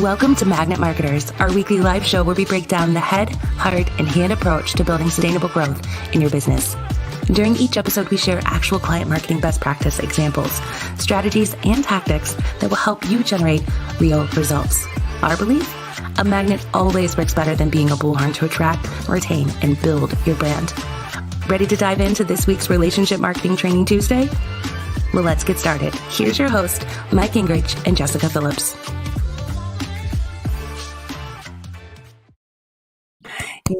Welcome to Magnet Marketers, our weekly live show where we break down the head, heart, and hand approach to building sustainable growth in your business. During each episode, we share actual client marketing best practice examples, strategies, and tactics that will help you generate real results. Our belief? A magnet always works better than being a bullhorn to attract, retain, and build your brand. Ready to dive into this week's Relationship Marketing Training Tuesday? Well, let's get started. Here's your host, Mike Gingrich and Jessica Phillips.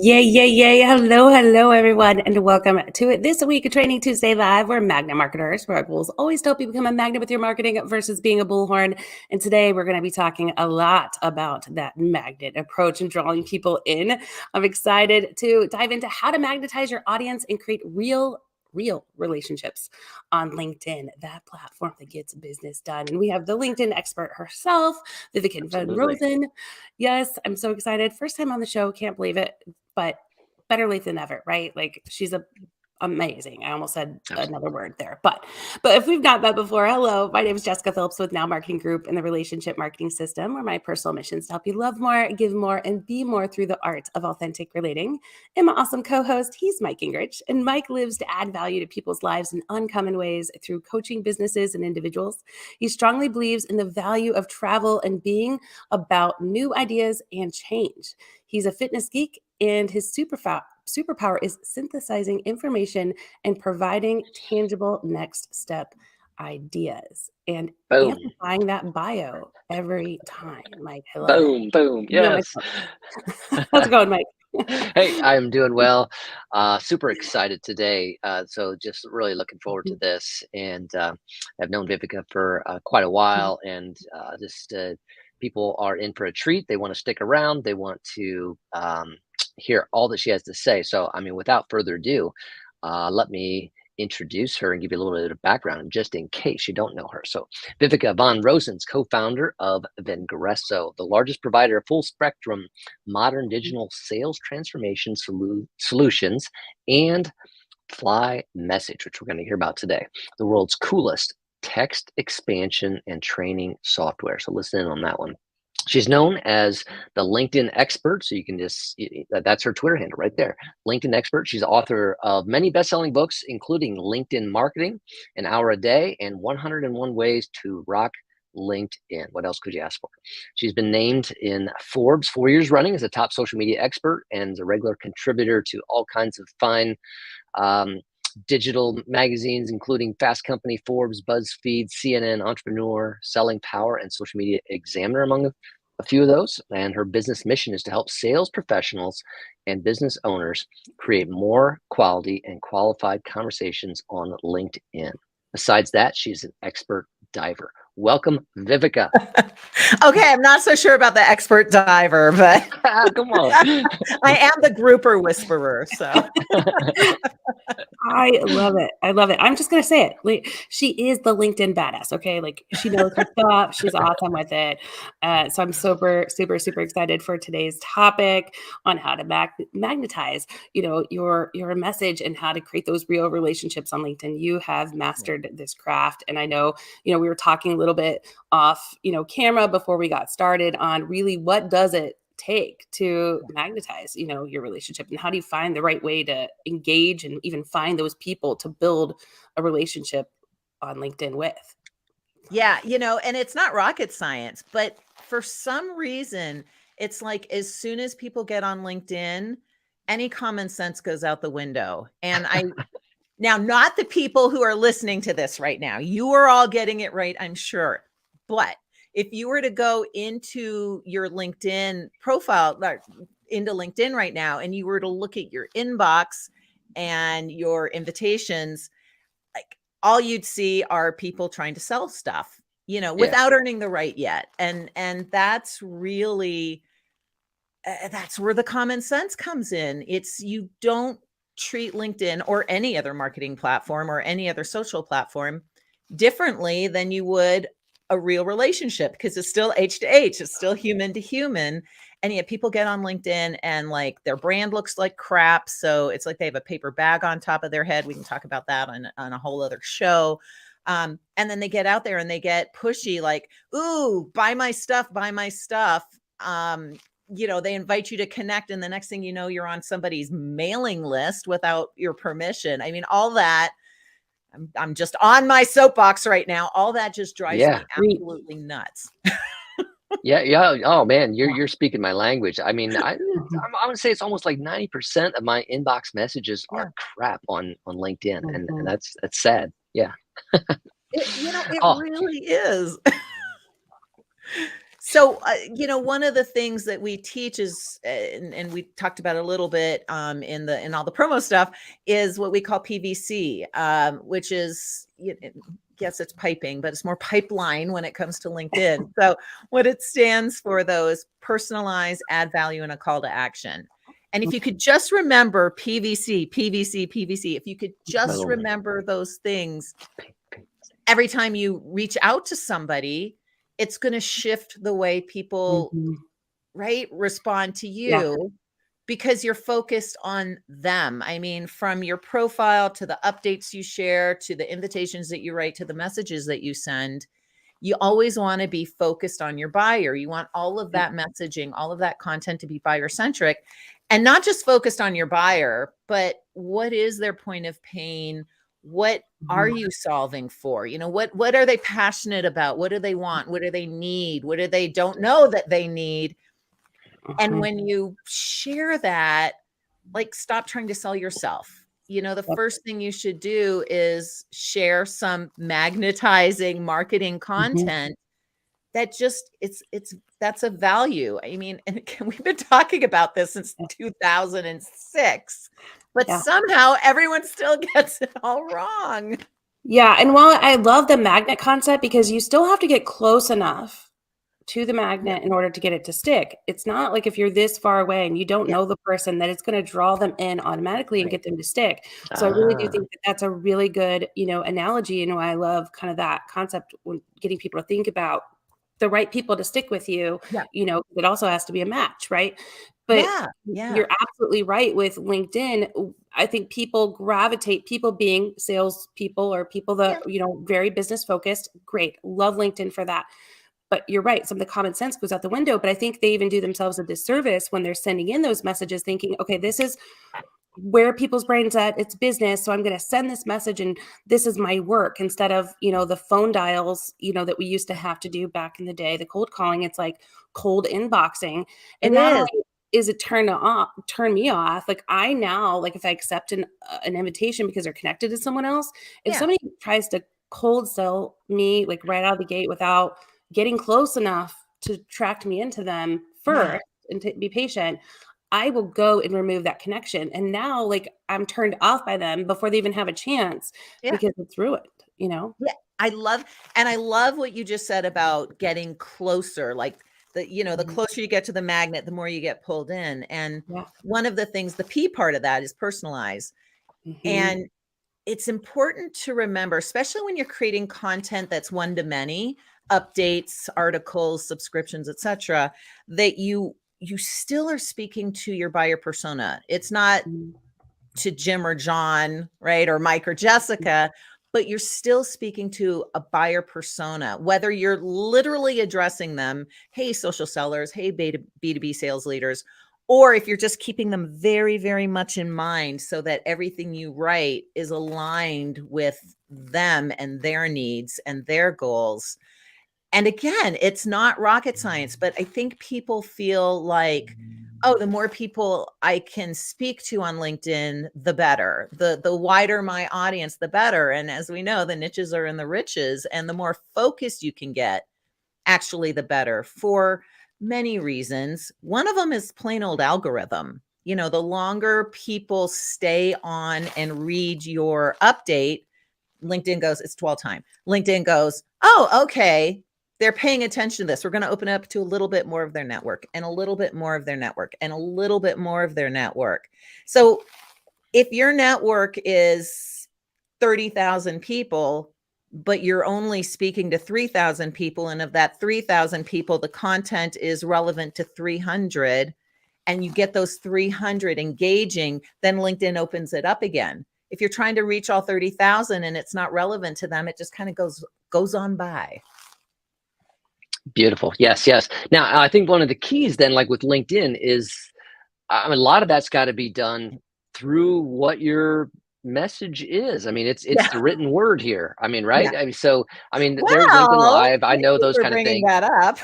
Yay. Hello, everyone, and welcome to This Week Training Tuesday Live. We're Magnet Marketers, where our goal is always to help you become a magnet with your marketing versus being a bullhorn. And today we're going to be talking a lot about that magnet approach and drawing people in. I'm excited to dive into how to magnetize your audience and create real relationships on LinkedIn, that platform that gets business done. And we have the LinkedIn expert herself, Viveka von Rosen. Yes, I'm so excited. First time on the show. Can't believe it, but better late than never, right? Like, she's amazing. I almost said another word there, but if we've not met before, hello, my name is Jessica Phillips with Now Marketing Group and the Relationship Marketing System, where my personal mission is to help you love more, give more, and be more through the art of authentic relating. And my awesome co-host, he's Mike Gingrich, and Mike lives to add value to people's lives in uncommon ways through coaching businesses and individuals. He strongly believes in the value of travel and being about new ideas and change. He's a fitness geek, and his superpower is synthesizing information and providing tangible next step ideas and amplifying that bio every time. Mike, I love it. Boom. Yes. How's it going, Mike? Hey, I'm doing well. Super excited today. So just really looking forward to this. And I've known Viveka for quite a while, and people are in for a treat. They want to stick around. They want to hear all that she has to say. So, without further ado, let me introduce her and give you a little bit of background, just in case you don't know her. So, Viveka von Rosen's co-founder of Vengreso, the largest provider of full-spectrum modern digital sales transformation solutions, and FlyMSG, which we're going to hear about today, the world's coolest text expansion and training software. So listen in on that one. She's known as the LinkedIn expert. So you can that's her Twitter handle right there, LinkedIn expert. She's author of many best-selling books, including LinkedIn Marketing, An Hour a Day, and 101 Ways to Rock LinkedIn. What else could you ask for? She's been named in Forbes 4 years running as a top social media expert and a regular contributor to all kinds of fine digital magazines, including Fast Company, Forbes, BuzzFeed, CNN, Entrepreneur, Selling Power, and Social Media Examiner, among a few of those. And her business mission is to help sales professionals and business owners create more quality and qualified conversations on LinkedIn. Besides that, she's an expert diver. Welcome, Viveka. Okay, I'm not so sure about the expert diver, but come on. I am the grouper whisperer. So I love it. I'm just going to say it. She is the LinkedIn badass. Okay. Like, she knows her stuff. She's awesome with it. So I'm super excited for today's topic on how to magnetize, your message and how to create those real relationships on LinkedIn. You have mastered this craft. And I know, we were talking a little bit off, camera before we got started on really what does it take to magnetize, your relationship, and how do you find the right way to engage and even find those people to build a relationship on LinkedIn with. Yeah, and it's not rocket science, but for some reason, it's like as soon as people get on LinkedIn, any common sense goes out the window. And now, not the people who are listening to this right now, you are all getting it right, I'm sure. But if you were to go into your LinkedIn profile, into LinkedIn right now, and you were to look at your inbox and your invitations, like, all you'd see are people trying to sell stuff, without earning the right yet. And that's really, that's where the common sense comes in. It's, you don't treat LinkedIn or any other marketing platform or any other social platform differently than you would a real relationship, because it's still H to H, it's still human to human. And yet people get on LinkedIn and like their brand looks like crap. So it's like they have a paper bag on top of their head. We can talk about that on a whole other show. And then they get out there and they get pushy, like, ooh, buy my stuff, they invite you to connect, and the next thing you know, you're on somebody's mailing list without your permission. I mean, all that, I'm just on my soapbox right now. All that just drives Yeah. me absolutely nuts. Yeah. Oh man, you're speaking my language. I mean, I would say it's almost like 90% of my inbox messages are crap on LinkedIn, and that's sad. Yeah. It Oh, really is. So, one of the things that we teach is, and we talked about a little bit in all the promo stuff, is what we call PVC, which is, yes, it's piping, but it's more pipeline when it comes to LinkedIn. So what it stands for, though, is personalize, add value, and a call to action. And if you could just remember PVC, PVC, PVC, if you could just remember those things every time you reach out to somebody, it's going to shift the way people, right, respond to you, because you're focused on them. I mean, from your profile to the updates you share, to the invitations that you write, to the messages that you send, you always want to be focused on your buyer. You want all of that messaging, all of that content to be buyer centric, and not just focused on your buyer, but what is their point of pain? What are you solving for? What are they passionate about? What do they want? What do they need? What do they don't know that they need? And when you share that, like, stop trying to sell yourself. The first thing you should do is share some magnetizing marketing content that just, that's a value. I mean, and we've been talking about this since 2006, but somehow everyone still gets it all wrong. Yeah. And while I love the magnet concept, because you still have to get close enough to the magnet in order to get it to stick. It's not like if you're this far away and you don't know the person, that it's going to draw them in automatically and get them to stick. So I really do think that that's a really good, analogy. I love kind of that concept when getting people to think about the right people to stick with you. It also has to be a match, right? But you're absolutely right with LinkedIn. I think people being salespeople or people that, very business focused. Great. Love LinkedIn for that. But you're right. Some of the common sense goes out the window, but I think they even do themselves a disservice when they're sending in those messages thinking, okay, this is where people's brains at. It's business. So I'm going to send this message and this is my work, instead of, the phone dials, that we used to have to do back in the day, the cold calling. It's like cold inboxing. And not only is it turn me off, like I now, like if I accept an invitation because they're connected to someone else, if somebody tries to cold sell me like right out of the gate without getting close enough to attract me into them first and to be patient, I will go and remove that connection. And now, like, I'm turned off by them before they even have a chance because it's ruined, Yeah. I love what you just said about getting closer. Like, the closer you get to the magnet, the more you get pulled in. And one of the things, the P part of that is personalize. And it's important to remember, especially when you're creating content that's one to many, updates, articles, subscriptions, etc., that you still are speaking to your buyer persona. It's not to Jim or John, right, or Mike or Jessica, but you're still speaking to a buyer persona, whether you're literally addressing them, hey, social sellers, hey, B2B sales leaders, or if you're just keeping them very, very much in mind so that everything you write is aligned with them and their needs and their goals. And again, it's not rocket science, but I think people feel like, oh, the more people I can speak to on LinkedIn, the better. The wider my audience, the better. And as we know, the niches are in the riches, and the more focused you can get, actually the better, for many reasons. One of them is plain old algorithm. The longer people stay on and read your update, LinkedIn goes, it's 12 time. LinkedIn goes, oh, okay, they're paying attention to this. We're going to open up to a little bit more of their network, and a little bit more of their network, and a little bit more of their network. So if your network is 30,000 people, but you're only speaking to 3,000 people, and of that 3,000 people, the content is relevant to 300, and you get those 300 engaging, then LinkedIn opens it up again. If you're trying to reach all 30,000 and it's not relevant to them, it just kind of goes on by. Beautiful. Yes, yes. Now, I think one of the keys then, like with LinkedIn, is I mean, a lot of that's got to be done through what your message is. I mean, it's Yeah. the written word here. I mean, Yeah. right? I mean, so I mean, there's LinkedIn Well, Live. I thank know you those for kind of bringing things. that up.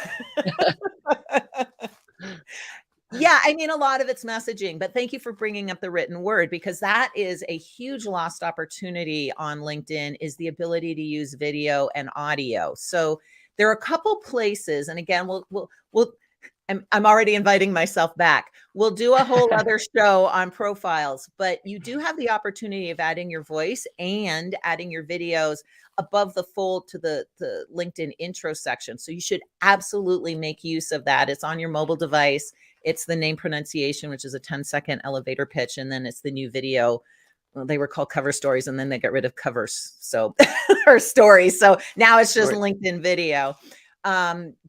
Yeah, I mean, a lot of it's messaging, but thank you for bringing up the written word, because that is a huge lost opportunity on LinkedIn, is the ability to use video and audio. So there are a couple places, and again, we'll I'm already inviting myself back. We'll do a whole other show on profiles, but you do have the opportunity of adding your voice and adding your videos above the fold to the LinkedIn intro section. So you should absolutely make use of that. It's on your mobile device. It's the name pronunciation, which is a 10-second elevator pitch. And then it's the new video. Well, they were called cover stories, and then they got rid of covers. So, or stories. So now it's just Right. LinkedIn video.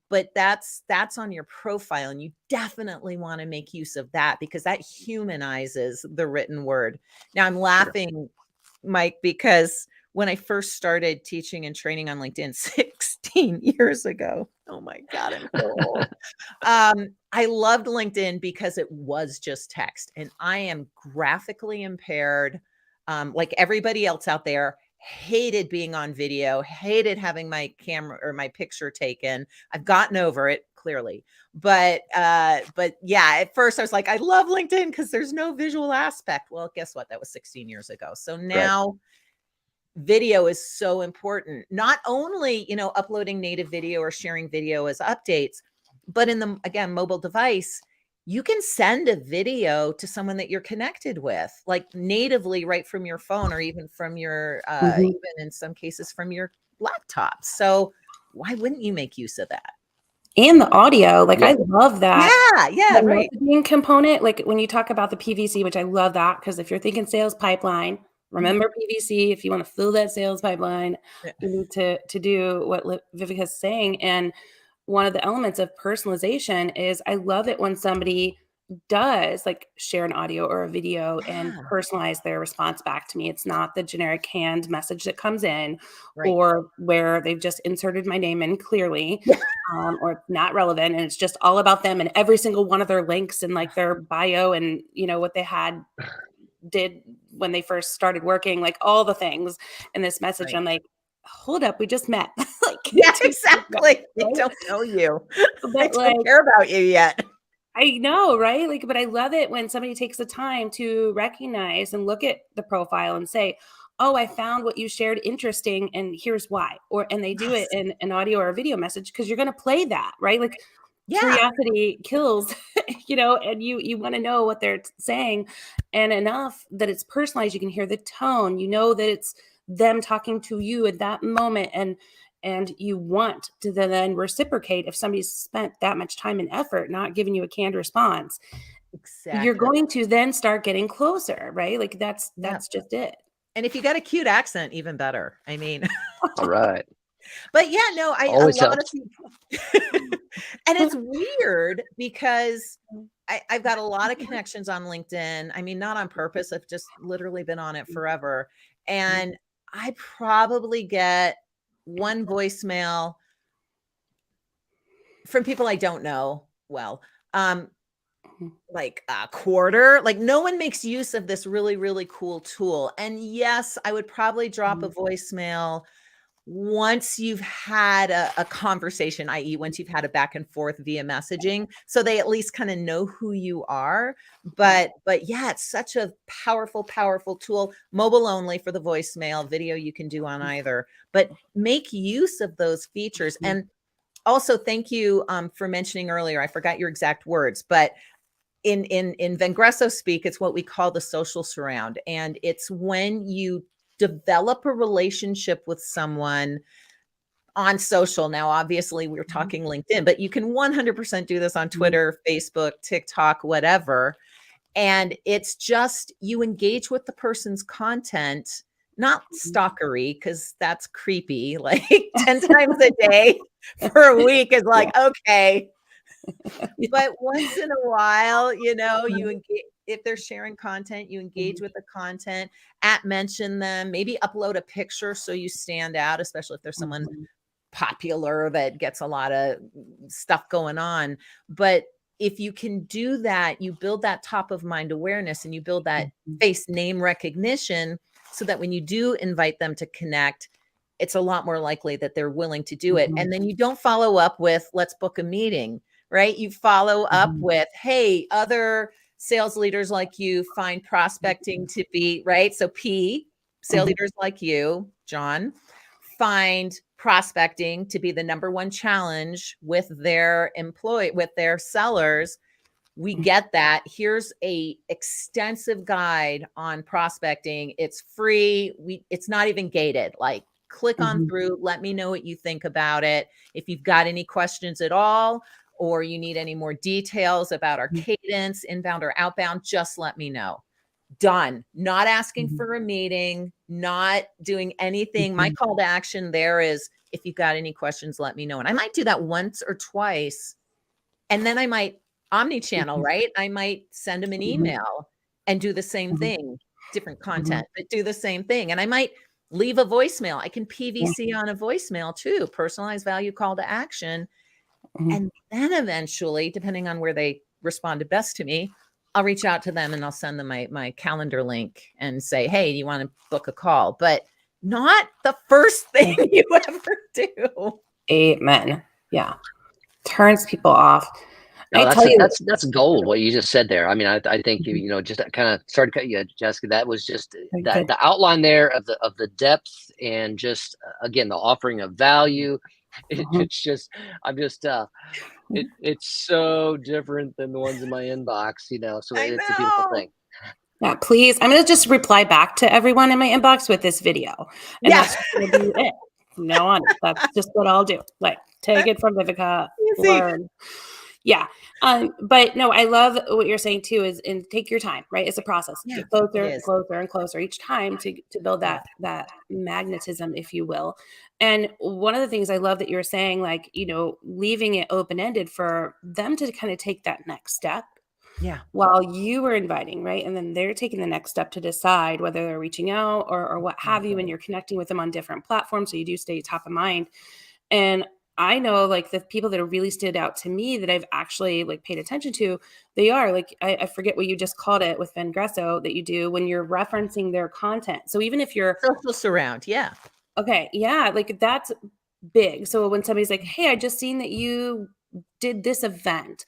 But that's on your profile, and you definitely want to make use of that, because that humanizes the written word. Now I'm laughing, Mike, because when I first started teaching and training on LinkedIn 16 years ago, oh my God, I'm so old. I loved LinkedIn because it was just text, and I am graphically impaired. Like everybody else out there, hated being on video, hated having my camera or my picture taken. I've gotten over it, clearly. But yeah, at first I was like, I love LinkedIn because there's no visual aspect. Well, guess what? That was 16 years ago. So Right. now video is so important. Not only, uploading native video or sharing video as updates, but in the, again, mobile device, you can send a video to someone that you're connected with, like natively right from your phone, or even from your, even in some cases from your laptop. So why wouldn't you make use of that? And the audio, like Yeah. I love that. Yeah, The right. messaging component, like when you talk about the PVC, which I love that, because if you're thinking sales pipeline, remember PVC. If you want to fill that sales pipeline, Yeah. you need to do what Viveka is saying. And one of the elements of personalization is I love it when somebody does like share an audio or a video and Yeah. personalize their response back to me. It's not the generic canned message that comes in, Right. or where they've just inserted my name in clearly, Yeah. or not relevant, and it's just all about them and every single one of their links and like their bio and what they did when they first started working, like all the things in this message. Right. I'm like, hold up, we just met. Like, Yeah, 2 seconds ago, exactly. I right? don't know you. I But like, don't care about you yet. I know, right? Like, but I love it when somebody takes the time to recognize and look at the profile and say, oh, I found what you shared interesting, and here's why. And they do it Yes. in an audio or a video message, because you're going to play that, right? Like, Yeah. curiosity kills, and you want to know what they're saying, and enough that it's personalized. You can hear the tone, that it's them talking to you at that moment, and you want to then reciprocate. If somebody's spent that much time and effort not giving you a canned response, Exactly. you're going to then start getting closer, right? Like that's Yeah. just it. And if you got a cute accent, even better. I mean, All right. but yeah, no, a Always lot of helps. people, and it's weird because I've got a lot of connections on LinkedIn. I mean, not on purpose. I've just literally been on it forever. And I probably get one voicemail from people I don't know well. Like a quarter, like no one makes use of this really, really cool tool. And yes, I would probably drop a voicemail once you've had a conversation, i.e. once you've had a back and forth via messaging, so they at least kind of know who you are. But yeah, it's such a powerful, powerful tool. Mobile only for the voicemail, video you can do on either, but make use of those features. And also thank you for mentioning earlier, I forgot your exact words, but in Vengreso speak, it's what we call the social surround. And it's when you develop a relationship with someone on social. Now, obviously, we're talking LinkedIn, but you can 100% do this on Twitter, Facebook, TikTok, whatever. And it's just you engage with the person's content, not stalkery, because that's creepy. Like 10 times a day for a week is like, okay. But once in a while, you engage. If they're sharing content, you engage with the content, mention them, maybe upload a picture so you stand out, especially if there's someone popular, that gets a lot of stuff going on. But if you can do that, you build that top of mind awareness and you build that face name recognition so that when you do invite them to connect, it's a lot more likely that they're willing to do it. And then you don't follow up with, let's book a meeting, right? You follow up with, hey, other sales leaders like you find prospecting to be, right? So P, sales leaders like you, John, find prospecting to be the number one challenge with their with their sellers. We get that. Here's a extensive guide on prospecting. It's free. It's not even gated. Like, click on through, let me know what you think about it. If you've got any questions at all, or you need any more details about our cadence, inbound or outbound, just let me know. Done. Not asking for a meeting, not doing anything. My call to action there is, if you've got any questions, let me know. And I might do that once or twice. And then I might omni-channel, right? I might send them an email and do the same thing, different content, but do the same thing. And I might leave a voicemail. I can PVC on a voicemail too, personalized value call to action. And then eventually, depending on where they responded best to me, I'll reach out to them and I'll send them my calendar link and say, hey, do you want to book a call? But not the first thing you ever do. Amen. Yeah. Turns people off. No, that's gold. What you just said there. I mean, I think you know, just kind of started cutting you, Jessica. That was just the outline there of the depth and just again the offering of value. It's just it's so different than the ones in my inbox, you know. So it's a beautiful thing. Yeah, please. I'm going to just reply back to everyone in my inbox with this video, and that's going to be it. No, on it. That's just what I'll do. Like, take it from Viveka. Learn. Yeah. But no, I love what you're saying too, and take your time, right? It's a process. Get closer and closer each time to build that magnetism, if you will. And one of the things I love that you're saying, like, you know, leaving it open-ended for them to kind of take that next step. Yeah. While you were inviting, right? And then they're taking the next step to decide whether they're reaching out or what have you, and you're connecting with them on different platforms. So you do stay top of mind. And I know, like, the people that have really stood out to me that I've actually like paid attention to, they are like, I forget what you just called it with Vengreso that you do when you're referencing their content. So even if you're social surround. Yeah. Okay. Yeah. Like, that's big. So when somebody's like, hey, I just seen that you did this event.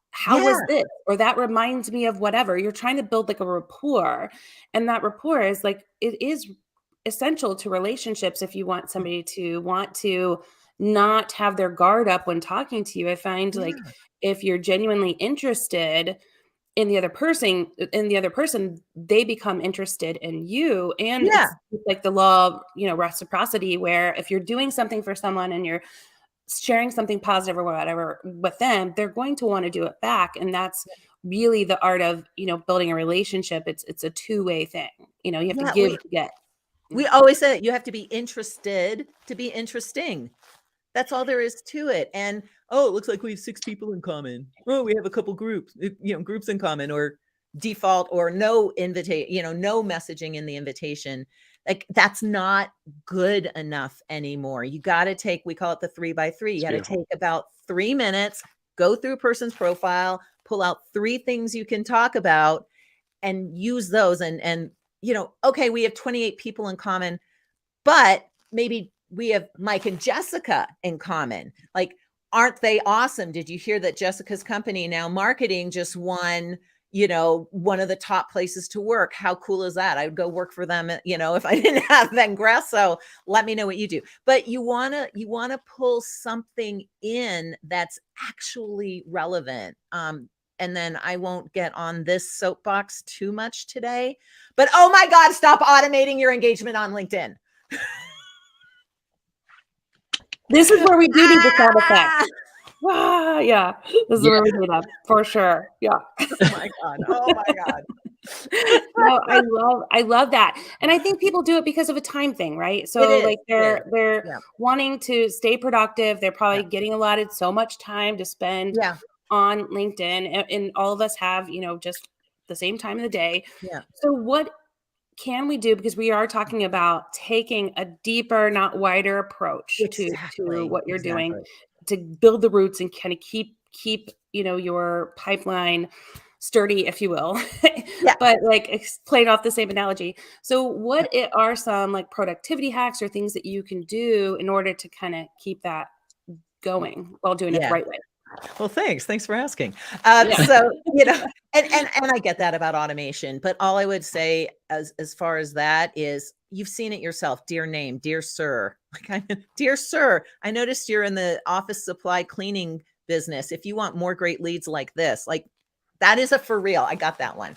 How was this? Or that reminds me of whatever. You're trying to build like a rapport. And that rapport is like, it is essential to relationships if you want somebody to want to not have their guard up when talking to you. I find like if you're genuinely interested in the other person, they become interested in you. And it's like the law of, you know, reciprocity, where if you're doing something for someone and you're sharing something positive or whatever with them, they're going to want to do it back. And that's really the art of, you know, building a relationship. It's a two-way thing. You know, you have to give to get. We always say you have to be interested to be interesting. That's all there is to it. And it looks like we have 6 people in common. Oh, we have a couple groups, you know, groups in common, or default, or no invitation, you know, no messaging in the invitation. Like, that's not good enough anymore. You got to take, we call it the 3x3. You got to take about 3 minutes, go through a person's profile, pull out 3 things you can talk about, and use those. And you know, okay, we have 28 people in common, but maybe we have Mike and Jessica in common. Like, aren't they awesome? Did you hear that Jessica's company, Now Marketing, just won, you know, one of the top places to work? How cool is that? I would go work for them, you know, if I didn't have Vengreso. Let me know what you do. But you want to pull something in that's actually relevant. And then I won't get on this soapbox too much today, but oh my God, stop automating your engagement on LinkedIn. This is where we do need the sound effect. Yeah, this is where we do that for sure. Yeah. Oh my God. Oh my God. No, I love that. And I think people do it because of a time thing, right? So like they're wanting to stay productive. They're probably getting allotted so much time to spend on LinkedIn, and all of us have, you know, just the same time of the day. Yeah. So what can we do, because we are talking about taking a deeper, not wider approach to what you're doing to build the roots and kind of keep, your pipeline sturdy, if you will. Yeah. But like playing off the same analogy. So what are some like productivity hacks or things that you can do in order to kind of keep that going while doing it the right way? Well, thanks for asking. Yeah. So, and I get that about automation, but all I would say as far as that is, you've seen it yourself. Dear name, dear sir, dear sir, I noticed you're in the office supply cleaning business. If you want more great leads like this, like that is a for real. I got that one.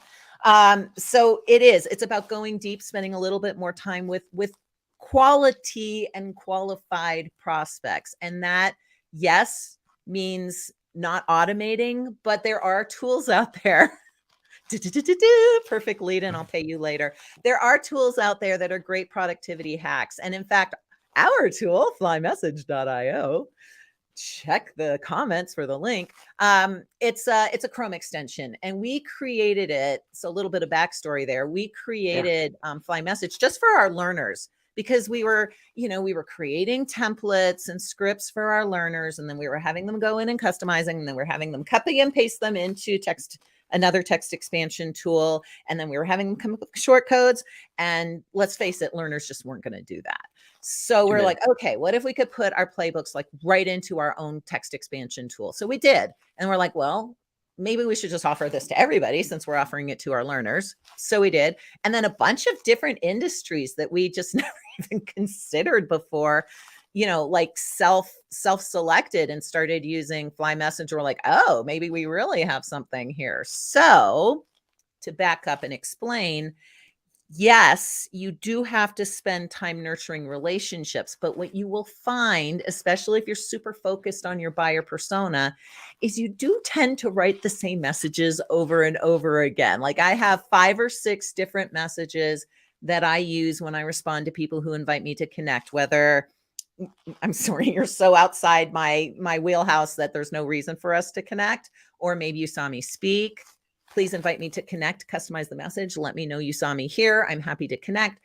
So it's about going deep, spending a little bit more time with quality and qualified prospects. And that, yes, means not automating, but there are tools out there. Perfect lead, and I'll pay you later. There are tools out there that are great productivity hacks. And in fact, our tool, FlyMSG.io, check the comments for the link. It's a Chrome extension, and we created it. So a little bit of backstory there. We created FlyMSG just for our learners, because we were creating templates and scripts for our learners, and then we were having them go in and customizing, and then we're having them copy and paste them into another text expansion tool, and then we were having them come up with short codes. And let's face it, learners just weren't going to do that. So we're like, okay, what if we could put our playbooks like right into our own text expansion tool? So we did, and we're like, well, maybe we should just offer this to everybody since we're offering it to our learners. So we did. And then a bunch of different industries that we just never even considered before, like self-selected and started using FlyMSG. We're like, oh, maybe we really have something here. So to back up and explain, yes, you do have to spend time nurturing relationships, but what you will find, especially if you're super focused on your buyer persona, is you do tend to write the same messages over and over again. Like I have 5 or 6 different messages that I use when I respond to people who invite me to connect, whether I'm sorry, you're so outside my wheelhouse that there's no reason for us to connect, or maybe you saw me speak. Please invite me to connect, customize the message. Let me know you saw me here. I'm happy to connect.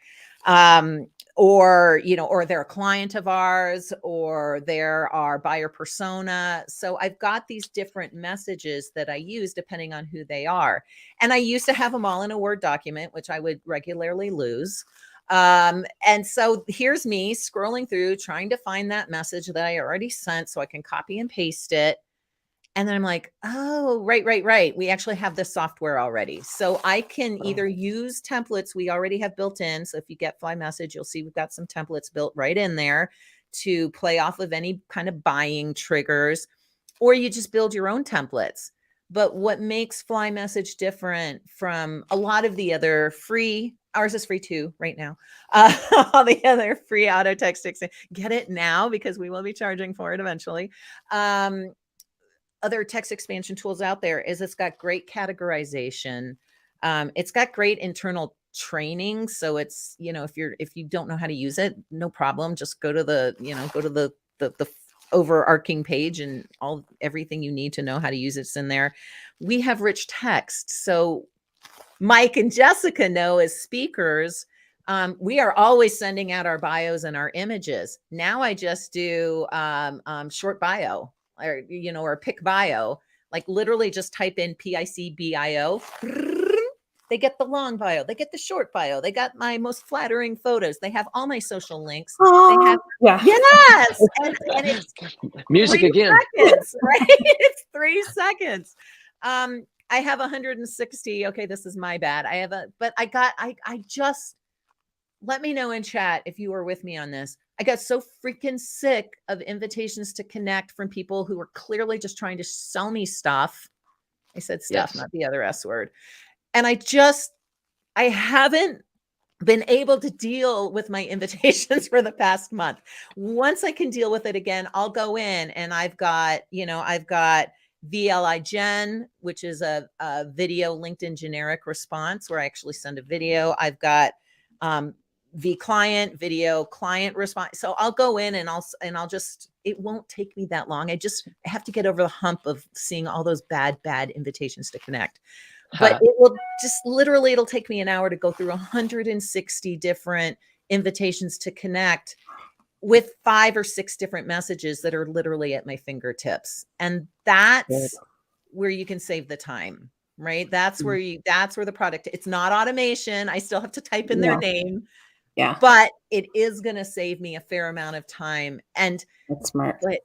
Or they're a client of ours, or they're our buyer persona. So I've got these different messages that I use depending on who they are. And I used to have them all in a Word document, which I would regularly lose. And so here's me scrolling through, trying to find that message that I already sent so I can copy and paste it. And then I'm like, oh, right. We actually have this software already. So I can either use templates we already have built in. So if you get FlyMSG, you'll see we've got some templates built right in there to play off of any kind of buying triggers, or you just build your own templates. But what makes FlyMSG different from a lot of the other free, ours is free too right now, all the other free auto text, get it now because we will be charging for it eventually. Other text expansion tools out there is it's got great categorization. It's got great internal training. So it's, if you don't know how to use it, no problem. Just go to the overarching page, and everything you need to know how to use it's in there. We have rich text. So Mike and Jessica know as speakers, we are always sending out our bios and our images. Now I just do short bio, or pick bio, like literally just type in PICBIO. They get the long bio, they get the short bio, they got my most flattering photos, they have all my social links. They have, yes, and it's music again. Seconds, right? It's 3 seconds. I have 160. Okay, this is my bad. I just, let me know in chat if you were with me on this. I got so freaking sick of invitations to connect from people who were clearly just trying to sell me stuff. I said stuff, yes, not the other S word. And I haven't been able to deal with my invitations for the past month. Once I can deal with it again, I'll go in, and I've got VLI Gen, which is a video LinkedIn generic response where I actually send a video. I've got video client response. So I'll go in and I'll just, it won't take me that long. I have to get over the hump of seeing all those bad invitations to connect. but it will just literally, it'll take me an hour to go through 160 different invitations to connect with 5 or 6 different messages that are literally at my fingertips. And that's where you can save the time, right? That's where the product, it's not automation. I still have to type in their name. Yeah. But it is going to save me a fair amount of time. And that's smart. But,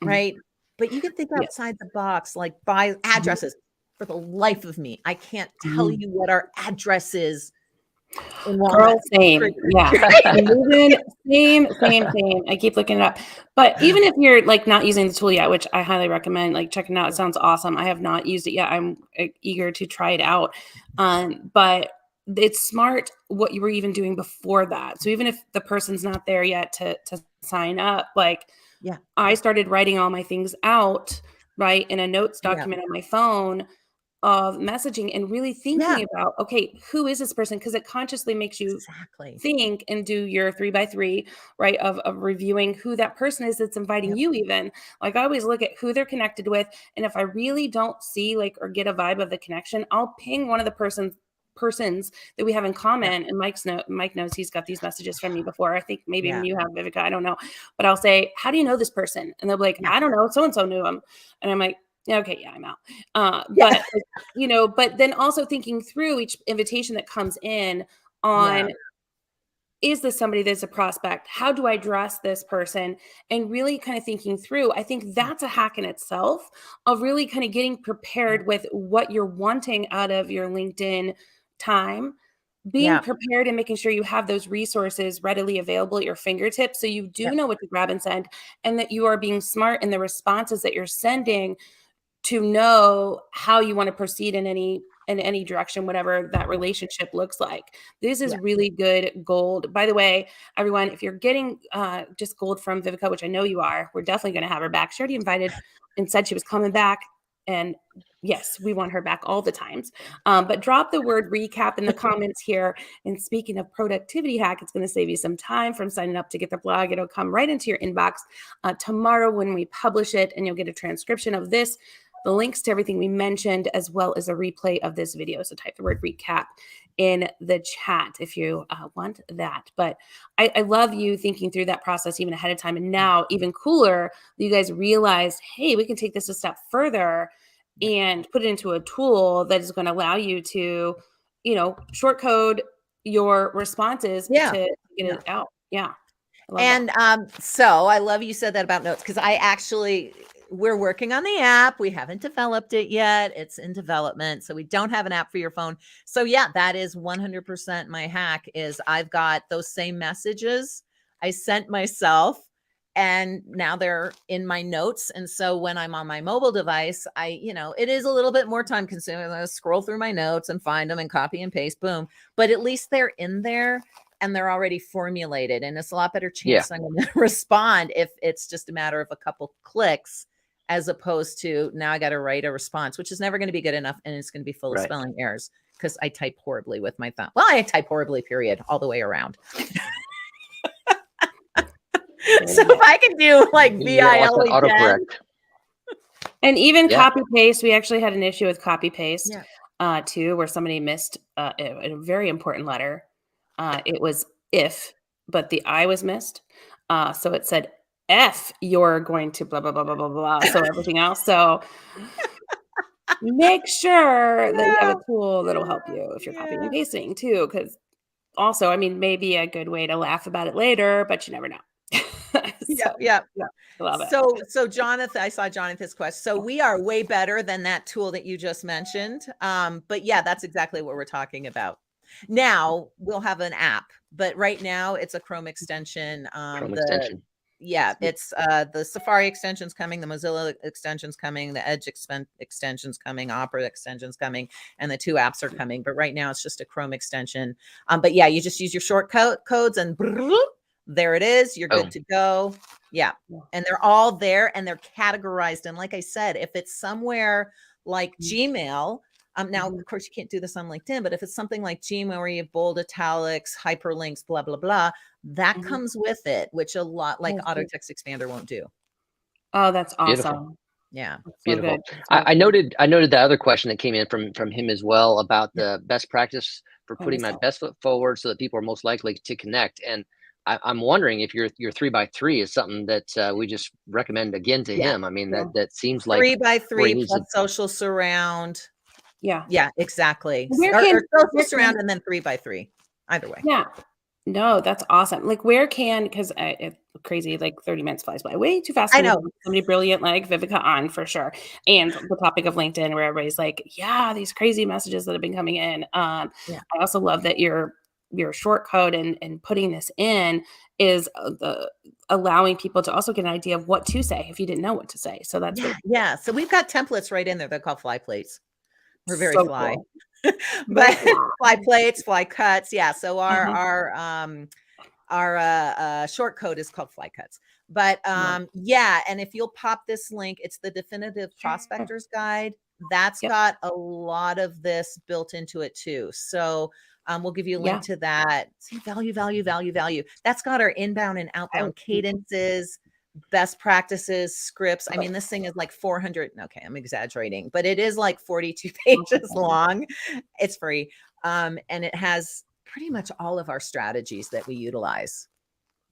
right. But you can think outside the box, like by addresses. For the life of me, I can't tell you what our address is. Girl, same. Yeah. Same. I keep looking it up. But even if you're like not using the tool yet, which I highly recommend, like checking it out, it sounds awesome. I have not used it yet. I'm eager to try it out. But it's smart what you were even doing before that. So even if the person's not there yet to sign up, like I started writing all my things out, right, in a notes document on my phone of messaging and really thinking about, okay, who is this person? Because it consciously makes you think and do your 3x3, right, of reviewing who that person is that's inviting you even. Like I always look at who they're connected with. And if I really don't see like or get a vibe of the connection, I'll ping one of the persons that we have in common. And Mike knows he's got these messages from me before. I think maybe even you have, Viveka, I don't know. But I'll say, how do you know this person? And they'll be like, I don't know, so-and-so knew him. And I'm like, okay, yeah, I'm out. But you know, but then also thinking through each invitation that comes in on, is this somebody that's a prospect? How do I address this person? And really kind of thinking through, I think that's a hack in itself of really kind of getting prepared with what you're wanting out of your LinkedIn time, being prepared and making sure you have those resources readily available at your fingertips. So you do know what to grab and send, and that you are being smart in the responses that you're sending to know how you want to proceed in any direction, whatever that relationship looks like. This is really good gold. By the way, everyone, if you're getting just gold from Viveka, which I know you are, we're definitely going to have her back. She already invited and said she was coming back. And yes, we want her back all the times. But drop the word recap in the comments here. And speaking of productivity hack, it's going to save you some time from signing up to get the blog. It'll come right into your inbox tomorrow when we publish it, and you'll get a transcription of this, the links to everything we mentioned, as well as a replay of this video. So type the word recap in the chat if you want that. But I love you thinking through that process even ahead of time. And now even cooler, you guys realized, hey, we can take this a step further and put it into a tool that is going to allow you to, short code your responses to get it out. Yeah. And so I love you said that about notes, because we're working on the app. We haven't developed it yet. It's in development. So we don't have an app for your phone. So yeah, that is 100% my hack. Is I've got those same messages I sent myself, and now they're in my notes. And so when I'm on my mobile device, it is a little bit more time consuming. I scroll through my notes and find them and copy and paste, boom. But at least they're in there and they're already formulated. And it's a lot better chance I'm going to respond if it's just a matter of a couple clicks, as opposed to now I got to write a response, which is never going to be good enough. And it's going to be full of spelling errors because I type horribly with my thumb. Well, I type horribly, period, all the way around. So if I can do like VILE, and even copy paste, we actually had an issue with copy paste too, where somebody missed a very important letter. It was if, but the I was missed. So it said F, you're going to blah, blah, blah, blah, blah, blah. So everything else. So make sure that you have a tool that'll help you if you're copying and pasting too. Because also, maybe a good way to laugh about it later, but you never know. Love it. So Jonathan, I saw Jonathan's question. So we are way better than that tool that you just mentioned. But yeah, that's exactly what we're talking about. Now we'll have an app, but right now it's a Chrome extension. It's the Safari extension's coming, the Mozilla extension's coming, the Edge extension's coming, Opera extension's coming, and the 2 apps are coming. But right now it's just a Chrome extension. But yeah, you just use your shortcut codes and there it is. You're good to go. Yeah. And they're all there and they're categorized. And like I said, if it's somewhere like Gmail, now, of course, you can't do this on LinkedIn, but if it's something like Gmail where you have bold italics, hyperlinks, blah, blah, blah, that comes with it, which a lot like Auto Text Expander won't do. Oh, that's awesome. Beautiful. Yeah. So Beautiful. good. So I good. noted the other question that came in from him as well about Yeah. the best practice for I putting missed my that. best foot forward so that people are most likely to connect. And I'm wondering if your 3x3 is something that we just recommend again to Yeah. him. I mean, Yeah. that seems like 3 by where he 3 needs plus to. social surround. Yeah. Yeah, exactly. Where Or can social where surround can and then 3 by 3. Either way. yeah. No, that's awesome. Like, where can because it's crazy, like 30 minutes flies by way too fast I when you know. have somebody brilliant like Viveka on for sure. And the topic of LinkedIn, where everybody's like, yeah, these crazy messages that have been coming in. Yeah. I also love that your short code and putting this in is the allowing people to also get an idea of what to say if you didn't know what to say. So that's Yeah, very yeah. So we've got templates right in there. They're called fly plates. We're very so fly. cool. Very But cool. fly plates, fly cuts. Yeah. So Uh-huh. our short code is called fly cuts. But Yeah. yeah, and if you'll pop this link, it's the Definitive Sure. Prospector's Guide. That's Yep. got a lot of this built into it too. So we'll give you a link Yeah. to that. See, value, value, value, value. That's got our inbound and outbound cadences, best practices, scripts. I mean, this thing is like 400. Okay, I'm exaggerating, but it is like 42 pages long. It's free. And it has pretty much all of our strategies that we utilize.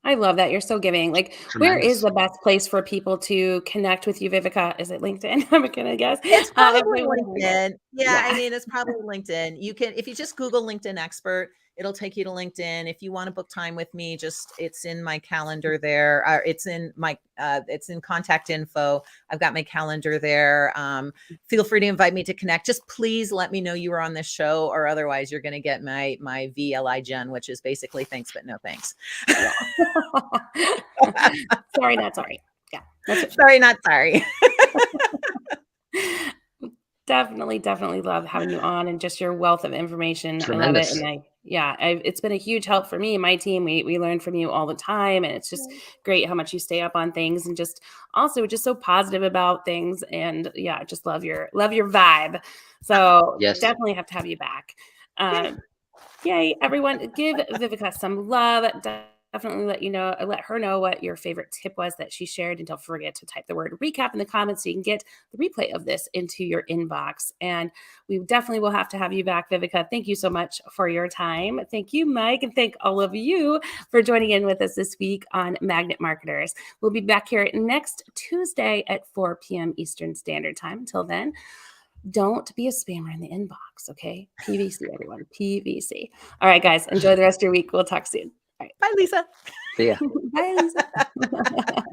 I love that. You're so giving. Like, where is Tremendous. the best place for people to connect with you, Viveka? Is it LinkedIn? I'm gonna guess. It's If probably they wanna go. LinkedIn. Yeah, I Yeah. mean, it's probably LinkedIn. You can, if you just Google LinkedIn expert, it'll take you to LinkedIn. If you want to book time with me, just it's in my calendar there. It's in my it's in contact info. I've got my calendar there. Feel free to invite me to connect. Just please let me know you were on this show, or otherwise you're gonna get my VLI Gen, which is basically thanks but no thanks. Yeah. Sorry, not sorry. Yeah. That's what Sorry, not sorry. definitely love having you on and just your wealth of information. I love it. Tremendous. And it's been a huge help for me and my team. We learn from you all the time. And it's just great how much you stay up on things and just also just so positive about things. And yeah, I just love your vibe. So Yes. definitely have to have you back. Yay, everyone. Give Viveka some love. Definitely let her know what your favorite tip was that she shared. And don't forget to type the word recap in the comments so you can get the replay of this into your inbox. And we definitely will have to have you back, Viveka. Thank you so much for your time. Thank you, Mike. And thank all of you for joining in with us this week on Magnet Marketers. We'll be back here next Tuesday at 4 p.m. Eastern Standard Time. Until then, don't be a spammer in the inbox, okay? PVC, everyone. PVC. All right, guys. Enjoy the rest of your week. We'll talk soon. All right. Bye, Lisa. See ya. Bye, Lisa.